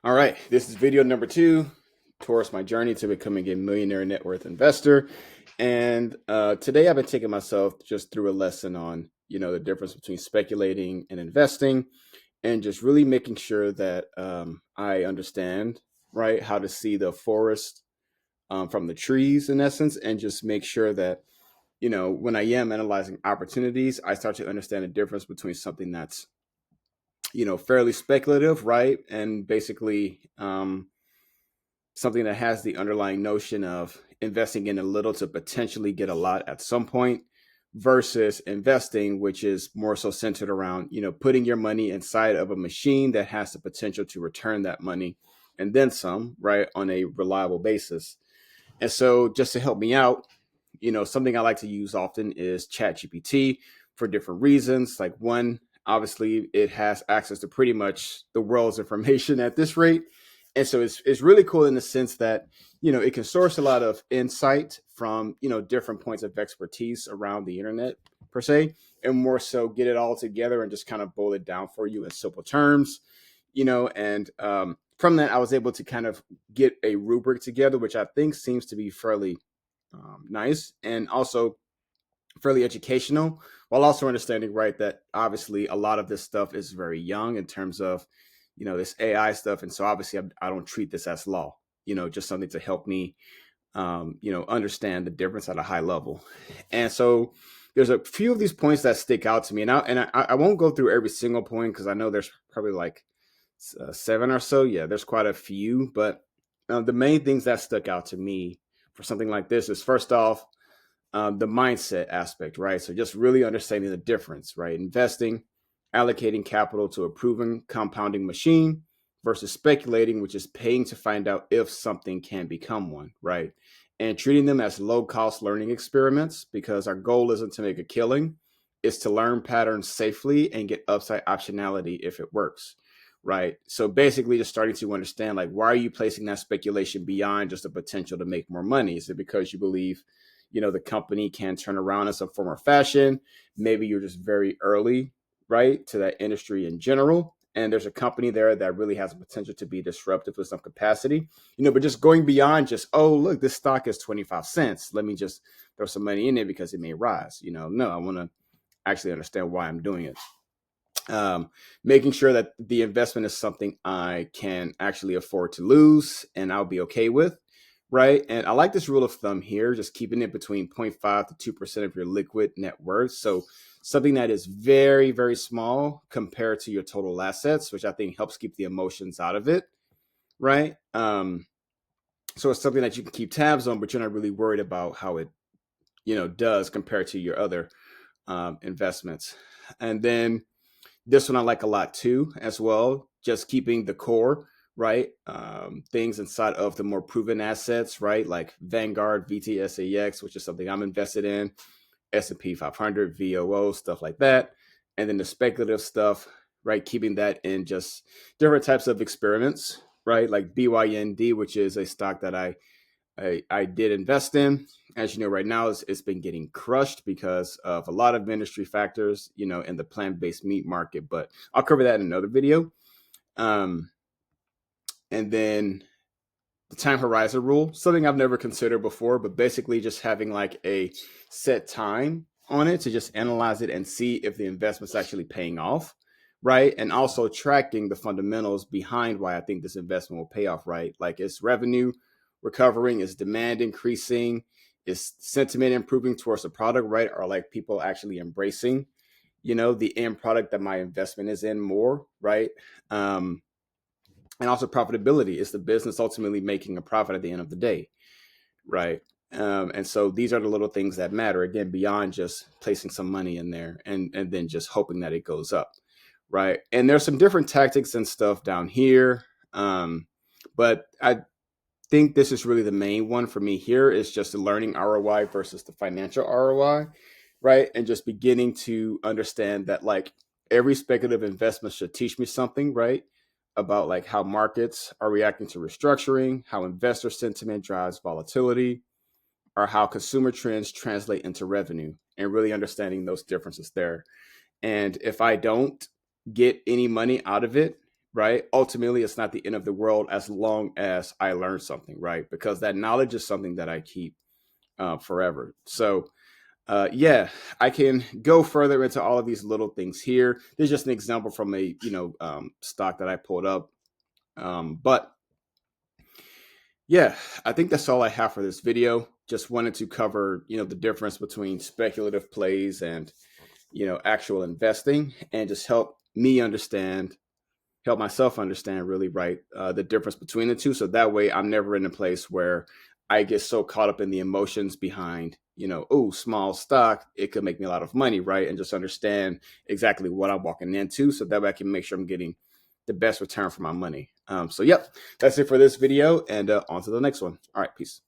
All right, this is video number 2 towards my journey to becoming a millionaire net worth investor. And today I've been taking myself just through a lesson on, the difference between speculating and investing, and just really making sure that I understand, right, how to see the forest from the trees in essence, and just make sure that, when I am analyzing opportunities, I start to understand the difference between something that's, fairly speculative, right, and basically something that has the underlying notion of investing in a little to potentially get a lot at some point versus investing, which is more so centered around, putting your money inside of a machine that has the potential to return that money and then some, right, on a reliable basis. And so just to help me out, something I like to use often is ChatGPT for different reasons. Like one, obviously it has access to pretty much the world's information at this rate. And so it's really cool in the sense that, it can source a lot of insight from, different points of expertise around the internet per se, and more so get it all together and just kind of boil it down for you in simple terms, and from that, I was able to kind of get a rubric together, which I think seems to be fairly nice and also fairly educational, while also understanding, right, that obviously a lot of this stuff is very young in terms of, this AI stuff. And so obviously I don't treat this as law, just something to help me, understand the difference at a high level. And so there's a few of these points that stick out to me. And I won't go through every single point because I know there's probably like seven or so. Yeah, there's quite a few. But the main things that stuck out to me for something like this is first off, the mindset aspect, right? So just really understanding the difference, right? Investing, allocating capital to a proven compounding machine versus speculating, which is paying to find out if something can become one, right? And treating them as low cost learning experiments because our goal isn't to make a killing, it's to learn patterns safely and get upside optionality if it works. Right. So basically just starting to understand, like, why are you placing that speculation beyond just the potential to make more money? Is it because you believe, the company can turn around in some form or fashion? Maybe you're just very early, right, to that industry in general. And there's a company there that really has the potential to be disruptive with some capacity, but just going beyond just, oh, look, this stock is 25 cents. Let me just throw some money in it because it may rise. No, I want to actually understand why I'm doing it. Making sure that the investment is something I can actually afford to lose and I'll be okay with, right? And I like this rule of thumb here, just keeping it between 0.5 to 2% of your liquid net worth. So something that is very, very small compared to your total assets, which I think helps keep the emotions out of it, right? So it's something that you can keep tabs on, but you're not really worried about how it, does compared to your other investments. And then this one I like a lot too, as well. Just keeping the core, right? Things inside of the more proven assets, right? Like Vanguard, VTSAX, which is something I'm invested in, S&P 500, VOO, stuff like that. And then the speculative stuff, right? Keeping that in just different types of experiments, right? Like BYND, which is a stock that I did invest in. As you know, right now it's been getting crushed because of a lot of industry factors, in the plant-based meat market. But I'll cover that in another video. Um, and then the time horizon rule, something I've never considered before, but basically just having like a set time on it to just analyze it and see if the investment's actually paying off, right? And also tracking the fundamentals behind why I think this investment will pay off, right? Like, is revenue recovering, is demand increasing, is sentiment improving towards the product, right? Are like people actually embracing, the end product that my investment is in more, right? And also profitability. Is the business ultimately making a profit at the end of the day, right? And so these are the little things that matter, again, beyond just placing some money in there and then just hoping that it goes up, right? And there's some different tactics and stuff down here, but I think this is really the main one for me here, is just the learning ROI versus the financial ROI, right? And just beginning to understand that, like, every speculative investment should teach me something, right? About like how markets are reacting to restructuring, how investor sentiment drives volatility, or how consumer trends translate into revenue, and really understanding those differences there. And if I don't get any money out of it, right? Ultimately, it's not the end of the world as long as I learn something, right? Because that knowledge is something that I keep forever. So, yeah, I can go further into all of these little things here. There's just an example from a stock that I pulled up, but yeah, I think that's all I have for this video. Just wanted to cover the difference between speculative plays and actual investing, and just help myself understand really, right, the difference between the two. So that way I'm never in a place where I get so caught up in the emotions behind, oh, small stock, it could make me a lot of money, right? And just understand exactly what I'm walking into, so that way I can make sure I'm getting the best return for my money. So yep, that's it for this video, and on to the next one. All right, peace.